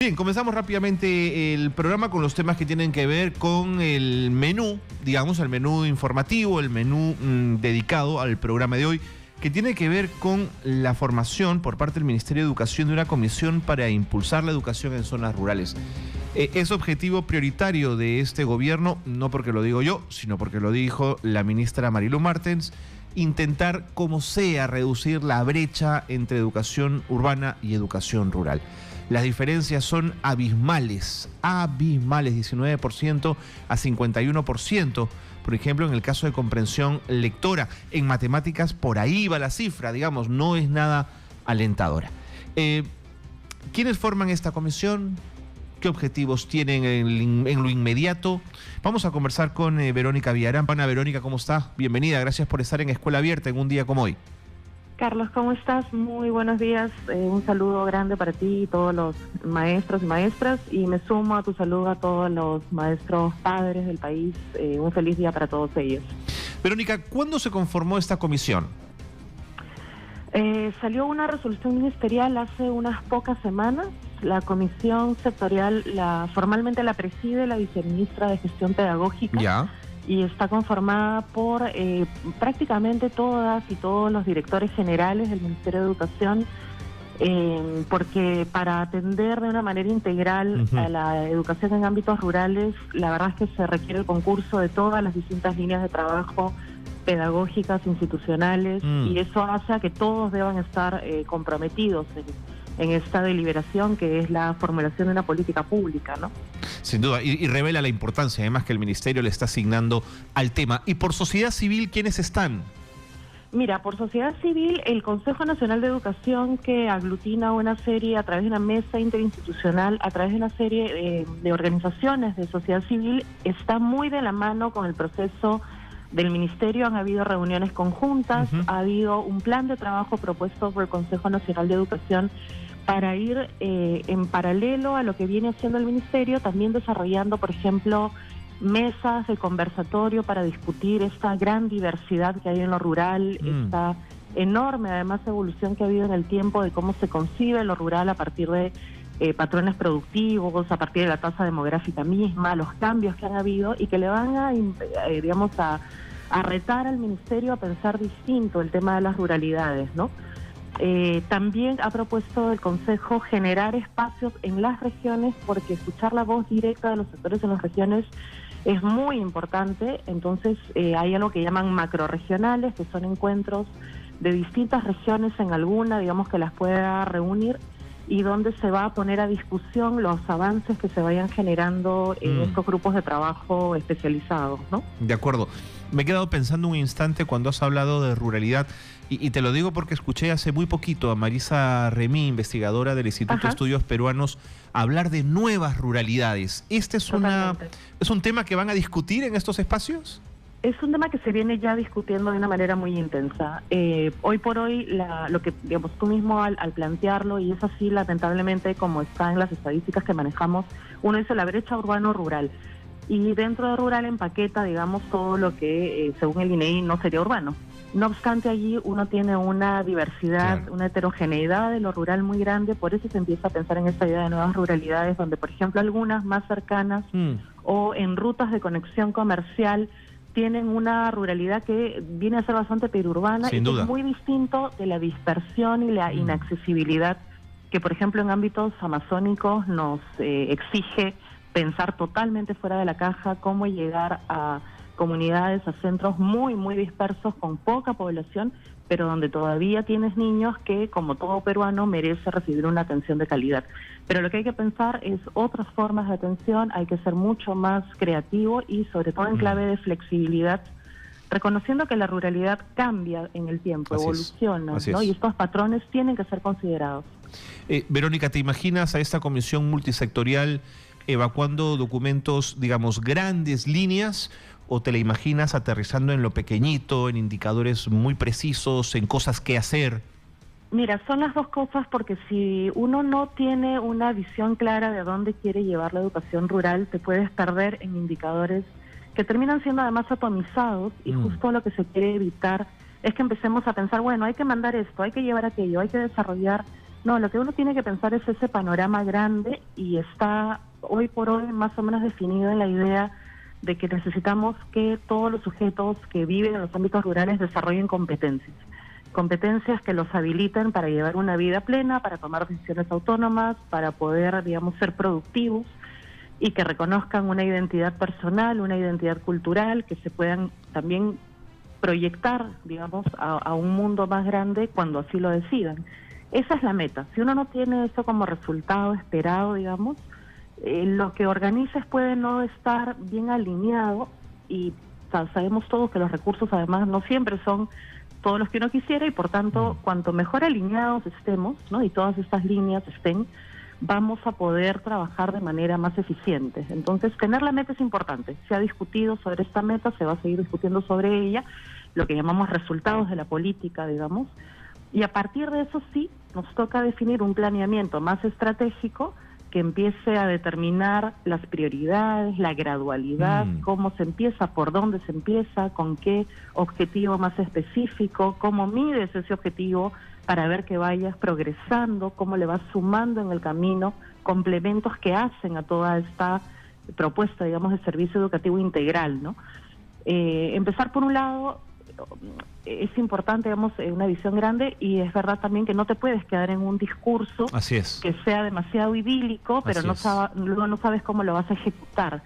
Bien, comenzamos rápidamente el programa con los temas que tienen que ver con el menú, digamos, el menú informativo, el menú dedicado al programa de hoy, que tiene que ver con la formación por parte del Ministerio de Educación de una comisión para impulsar la educación en zonas rurales. Es objetivo prioritario de este gobierno, no porque lo digo yo, sino porque lo dijo la ministra Marilu Martens, intentar como sea reducir la brecha entre educación urbana y educación rural. Las diferencias son abismales, 19% a 51%. Por ejemplo, en el caso de comprensión lectora, en matemáticas por ahí va la cifra, digamos, no es nada alentadora. ¿Quiénes forman esta comisión? ¿Qué objetivos tienen en lo inmediato? Vamos a conversar con Verónica Villarán. Ana Verónica, ¿cómo está? Bienvenida, gracias por estar en Escuela Abierta en un día como hoy. Carlos, ¿cómo estás? Muy buenos días. Un saludo grande para ti y todos los maestros y maestras. Y me sumo a tu saludo a todos los maestros padres del país. Un feliz día para todos ellos. Verónica, ¿cuándo se conformó esta comisión? Salió una resolución ministerial hace unas pocas semanas. La comisión sectorial formalmente la preside la viceministra de Gestión Pedagógica. Ya. Y está conformada por prácticamente todas y todos los directores generales del Ministerio de Educación, porque para atender de una manera integral a la educación en ámbitos rurales, la verdad es que se requiere el concurso de todas las distintas líneas de trabajo pedagógicas, institucionales, y eso hace a que todos deban estar comprometidos en esta deliberación que es la formulación de una política pública, ¿no? Sin duda, y revela la importancia además que el Ministerio le está asignando al tema. ¿Y por sociedad civil quiénes están? Mira, por sociedad civil, el Consejo Nacional de Educación, que aglutina una serie, a través de una mesa interinstitucional, a través de una serie de organizaciones de sociedad civil, está muy de la mano con el proceso del Ministerio. Han habido reuniones conjuntas, ha habido un plan de trabajo propuesto por el Consejo Nacional de Educación para ir en paralelo a lo que viene haciendo el Ministerio, también desarrollando, por ejemplo, mesas de conversatorio para discutir esta gran diversidad que hay en lo rural, esta enorme, además, evolución que ha habido en el tiempo de cómo se concibe lo rural a partir de patrones productivos, a partir de la tasa demográfica misma, los cambios que han habido y que le van a, a retar al Ministerio a pensar distinto el tema de las ruralidades, ¿no? También ha propuesto el Consejo generar espacios en las regiones, porque escuchar la voz directa de los sectores en las regiones es muy importante. Entonces hay algo que llaman macroregionales, que son encuentros de distintas regiones en alguna, digamos, que las pueda reunir y donde se va a poner a discusión los avances que se vayan generando en estos grupos de trabajo especializados, ¿no? De acuerdo. Me he quedado pensando un instante cuando has hablado de ruralidad, y te lo digo porque escuché hace muy poquito a Marisa Remí, investigadora del Instituto de Estudios Peruanos, hablar de nuevas ruralidades. ¿Este es un tema que van a discutir en estos espacios? Es un tema que se viene ya discutiendo de una manera muy intensa. Hoy por hoy, lo que, digamos, tú mismo al plantearlo, y es así lamentablemente como está en las estadísticas que manejamos, uno dice la brecha urbano-rural. Y dentro de rural empaqueta, digamos, todo lo que, según el INEI, no sería urbano. No obstante, allí uno tiene una diversidad, una heterogeneidad de lo rural muy grande, por eso se empieza a pensar en esta idea de nuevas ruralidades, donde, por ejemplo, algunas más cercanas o en rutas de conexión comercial tienen una ruralidad que viene a ser bastante periurbana y que es muy distinto de la dispersión y la inaccesibilidad que, por ejemplo, en ámbitos amazónicos nos exige pensar totalmente fuera de la caja, cómo llegar a comunidades, a centros muy, muy dispersos, con poca población, pero donde todavía tienes niños que, como todo peruano, merece recibir una atención de calidad. Pero lo que hay que pensar es otras formas de atención, hay que ser mucho más creativo y sobre todo en clave de flexibilidad, reconociendo que la ruralidad cambia en el tiempo, evoluciona, ¿no? Y estos patrones tienen que ser considerados. Verónica, ¿te imaginas a esta comisión multisectorial evacuando documentos, digamos, grandes líneas, o te la imaginas aterrizando en lo pequeñito, en indicadores muy precisos, en cosas que hacer? Mira, son las dos cosas, porque si uno no tiene una visión clara de dónde quiere llevar la educación rural, te puedes perder en indicadores que terminan siendo además atomizados, y justo lo que se quiere evitar es que empecemos a pensar, bueno, hay que mandar esto, hay que llevar aquello, hay que desarrollar No, lo que uno tiene que pensar es ese panorama grande y está hoy por hoy más o menos definido en la idea de que necesitamos que todos los sujetos que viven en los ámbitos rurales desarrollen competencias que los habiliten para llevar una vida plena, para tomar decisiones autónomas, para poder, digamos, ser productivos y que reconozcan una identidad personal, una identidad cultural, que se puedan también proyectar, digamos, a un mundo más grande cuando así lo decidan. Esa es la meta. Si uno no tiene eso como resultado esperado, digamos, lo que organices puede no estar bien alineado y sabemos todos que los recursos además no siempre son todos los que uno quisiera y por tanto cuanto mejor alineados estemos, ¿no? Y todas estas líneas estén, vamos a poder trabajar de manera más eficiente. Entonces tener la meta es importante. Se ha discutido sobre esta meta, se va a seguir discutiendo sobre ella, lo que llamamos resultados de la política, digamos, y a partir de eso sí nos toca definir un planeamiento más estratégico que empiece a determinar las prioridades, la gradualidad, cómo se empieza, por dónde se empieza, con qué objetivo más específico, cómo mides ese objetivo para ver que vayas progresando, cómo le vas sumando en el camino complementos que hacen a toda esta propuesta, digamos, de servicio educativo integral, ¿no? Empezar por un lado es importante, digamos, una visión grande, y es verdad también que no te puedes quedar en un discurso que sea demasiado idílico, pero luego no sabes cómo lo vas a ejecutar.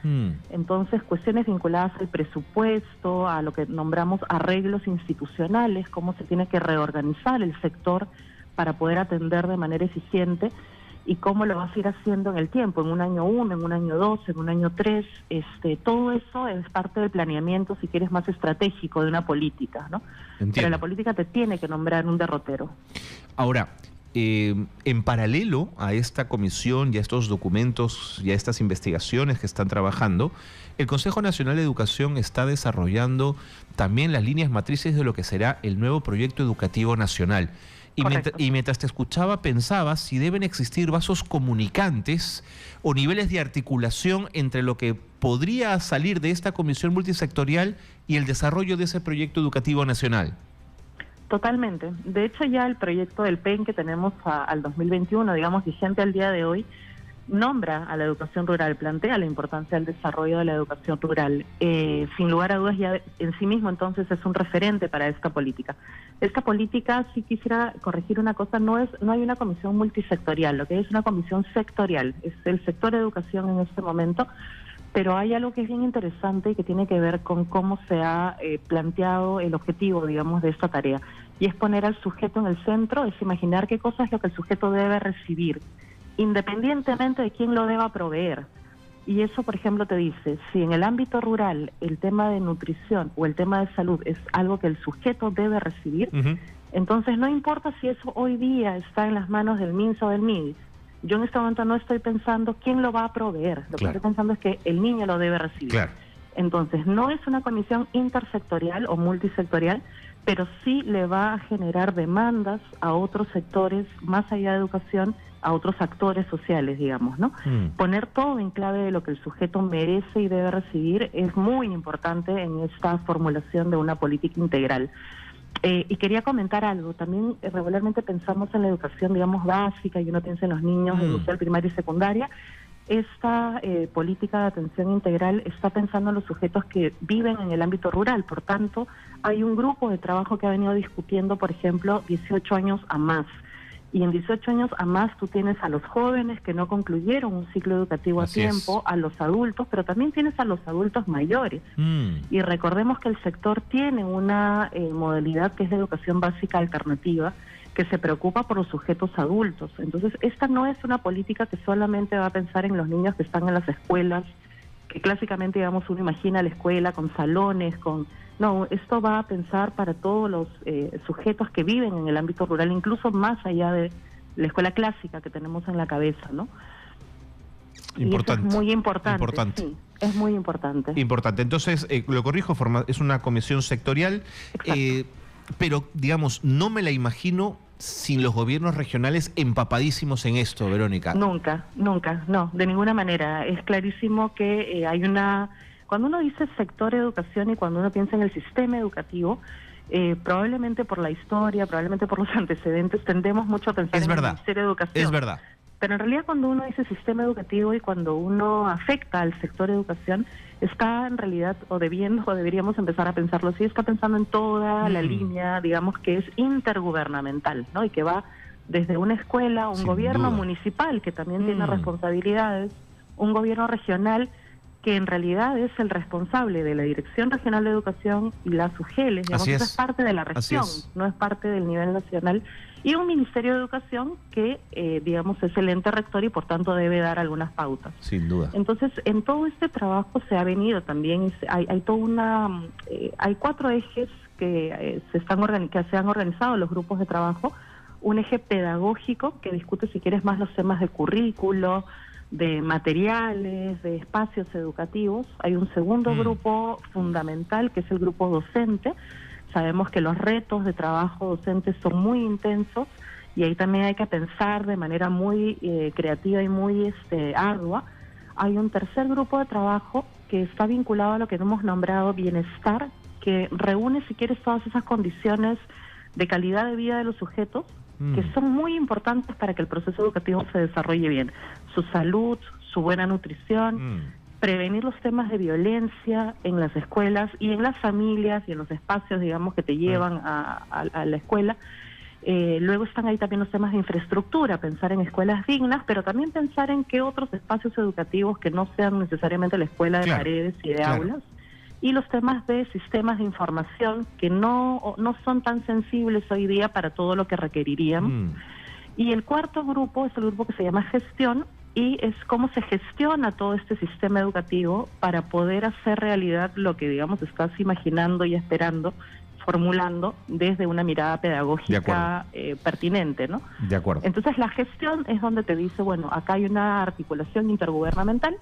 Entonces, cuestiones vinculadas al presupuesto, a lo que nombramos arreglos institucionales, cómo se tiene que reorganizar el sector para poder atender de manera eficiente, y cómo lo vas a ir haciendo en el tiempo, en un año 1, en un año 2, en un año 3, todo eso es parte del planeamiento, si quieres, más estratégico de una política, ¿no? Entiendo. Pero la política te tiene que nombrar un derrotero. Ahora, en paralelo a esta comisión y a estos documentos y a estas investigaciones que están trabajando, el Consejo Nacional de Educación está desarrollando también las líneas matrices de lo que será el nuevo proyecto educativo nacional. Y mientras te escuchaba, pensaba si deben existir vasos comunicantes o niveles de articulación entre lo que podría salir de esta comisión multisectorial y el desarrollo de ese proyecto educativo nacional. Totalmente. De hecho, ya el proyecto del PEN que tenemos al 2021, digamos, vigente al día de hoy, nombra a la educación rural, plantea la importancia del desarrollo de la educación rural. Sin lugar a dudas, ya en sí mismo entonces es un referente para esta política. Esta política, sí quisiera corregir una cosa, no hay una comisión multisectorial, lo que es una comisión sectorial, es el sector de educación en este momento, pero hay algo que es bien interesante y que tiene que ver con cómo se ha planteado el objetivo, digamos, de esta tarea, y es poner al sujeto en el centro, es imaginar qué cosa es lo que el sujeto debe recibir, independientemente de quién lo deba proveer. Y eso, por ejemplo, te dice, si en el ámbito rural el tema de nutrición o el tema de salud es algo que el sujeto debe recibir, entonces no importa si eso hoy día está en las manos del MINSA o del MIDIS. Yo en este momento no estoy pensando quién lo va a proveer, lo que estoy pensando es que el niño lo debe recibir. Entonces, no es una comisión intersectorial o multisectorial, pero sí le va a generar demandas a otros sectores, más allá de educación, a otros actores sociales, digamos, ¿no? Poner todo en clave de lo que el sujeto merece y debe recibir es muy importante en esta formulación de una política integral. Y quería comentar algo, también regularmente pensamos en la educación, digamos, básica, y uno piensa en los niños de inicial, primaria y secundaria. Esta política de atención integral está pensando en los sujetos que viven en el ámbito rural, por tanto, hay un grupo de trabajo que ha venido discutiendo, por ejemplo, 18 años a más. Y en 18 años a más tú tienes a los jóvenes que no concluyeron un ciclo educativo a tiempo, a los adultos, pero también tienes a los adultos mayores. Y recordemos que el sector tiene una modalidad que es la educación básica alternativa, que se preocupa por los sujetos adultos. Entonces, esta no es una política que solamente va a pensar en los niños que están en las escuelas, que clásicamente, digamos, uno imagina la escuela con salones, No, esto va a pensar para todos los sujetos que viven en el ámbito rural, incluso más allá de la escuela clásica que tenemos en la cabeza, ¿no? Importante. Y eso es muy importante. Sí, es muy importante. Importante. Entonces, lo corrijo, es una comisión sectorial, pero, digamos, no me la imagino sin los gobiernos regionales empapadísimos en esto, Verónica. Nunca, no, de ninguna manera. Es clarísimo que hay una... Cuando uno dice sector educación y cuando uno piensa en el sistema educativo, Probablemente por la historia, probablemente por los antecedentes, tendemos mucho a pensar en el Ministerio de Educación. Es verdad. Pero en realidad cuando uno dice sistema educativo y cuando uno afecta al sector educación, está en realidad, o deberíamos empezar a pensarlo así, está pensando en toda la línea, digamos, que es intergubernamental, ¿no? Y que va desde una escuela, un gobierno municipal que también tiene responsabilidades, un gobierno regional que en realidad es el responsable de la Dirección Regional de Educación y las UGELes, digamos, eso es parte de la región, no es parte del nivel nacional, y un Ministerio de Educación que, digamos, es el ente rector y por tanto debe dar algunas pautas. Sin duda. Entonces, en todo este trabajo se ha venido también, hay toda una, hay 4 ejes que se han organizado los grupos de trabajo. Un eje pedagógico que discute, si quieres, más los temas de currículo, de materiales, de espacios educativos. Hay un segundo grupo fundamental que es el grupo docente. Sabemos que los retos de trabajo docente son muy intensos y ahí también hay que pensar de manera muy creativa y muy ardua. Hay un tercer grupo de trabajo que está vinculado a lo que hemos nombrado bienestar, que reúne, si quieres, todas esas condiciones de calidad de vida de los sujetos que son muy importantes para que el proceso educativo se desarrolle bien. Su salud, su buena nutrición, prevenir los temas de violencia en las escuelas y en las familias y en los espacios, digamos, que te llevan a la escuela. Luego están ahí también los temas de infraestructura, pensar en escuelas dignas, pero también pensar en qué otros espacios educativos que no sean necesariamente la escuela de paredes y de aulas. Y los temas de sistemas de información que no son tan sensibles hoy día para todo lo que requerirían. Y el cuarto grupo es el grupo que se llama gestión, y es cómo se gestiona todo este sistema educativo para poder hacer realidad lo que, digamos, estás imaginando y esperando, formulando desde una mirada pedagógica pertinente, ¿no? De acuerdo. Entonces la gestión es donde te dice, bueno, acá hay una articulación intergubernamental,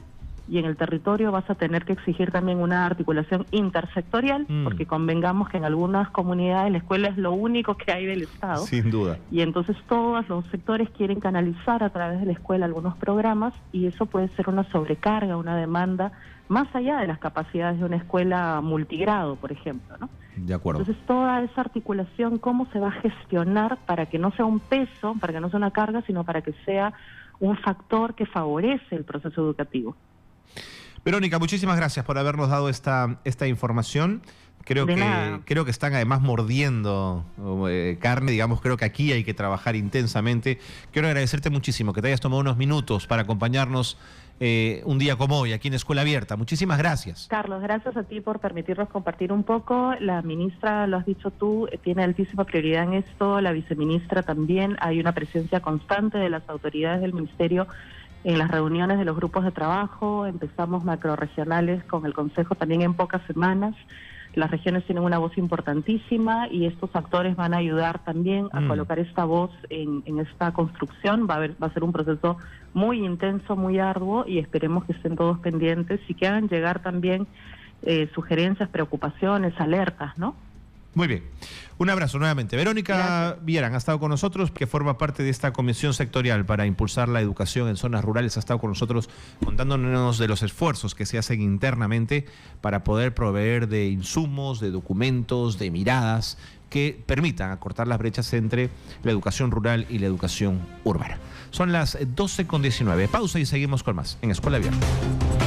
y en el territorio vas a tener que exigir también una articulación intersectorial, porque convengamos que en algunas comunidades la escuela es lo único que hay del Estado. Sin duda. Y entonces todos los sectores quieren canalizar a través de la escuela algunos programas, y eso puede ser una sobrecarga, una demanda, más allá de las capacidades de una escuela multigrado, por ejemplo, ¿no? De acuerdo. Entonces toda esa articulación, cómo se va a gestionar para que no sea un peso, para que no sea una carga, sino para que sea un factor que favorece el proceso educativo. Verónica, muchísimas gracias por habernos dado esta información. Creo que están además mordiendo carne, digamos, creo que aquí hay que trabajar intensamente. Quiero agradecerte muchísimo que te hayas tomado unos minutos para acompañarnos un día como hoy, aquí en Escuela Abierta. Muchísimas gracias. Carlos, gracias a ti por permitirnos compartir un poco. La ministra, lo has dicho tú, tiene altísima prioridad en esto, la viceministra también. Hay una presencia constante de las autoridades del ministerio en las reuniones de los grupos de trabajo. Empezamos macrorregionales con el Consejo también en pocas semanas. Las regiones tienen una voz importantísima y estos actores van a ayudar también a colocar esta voz en esta construcción. Va a ser un proceso muy intenso, muy arduo, y esperemos que estén todos pendientes y que hagan llegar también sugerencias, preocupaciones, alertas, ¿no? Muy bien. Un abrazo nuevamente. Verónica Villarán ha estado con nosotros, que forma parte de esta comisión sectorial para impulsar la educación en zonas rurales. Ha estado con nosotros contándonos de los esfuerzos que se hacen internamente para poder proveer de insumos, de documentos, de miradas que permitan acortar las brechas entre la educación rural y la educación urbana. Son las 12:19. Pausa y seguimos con más en Escuela Abierta.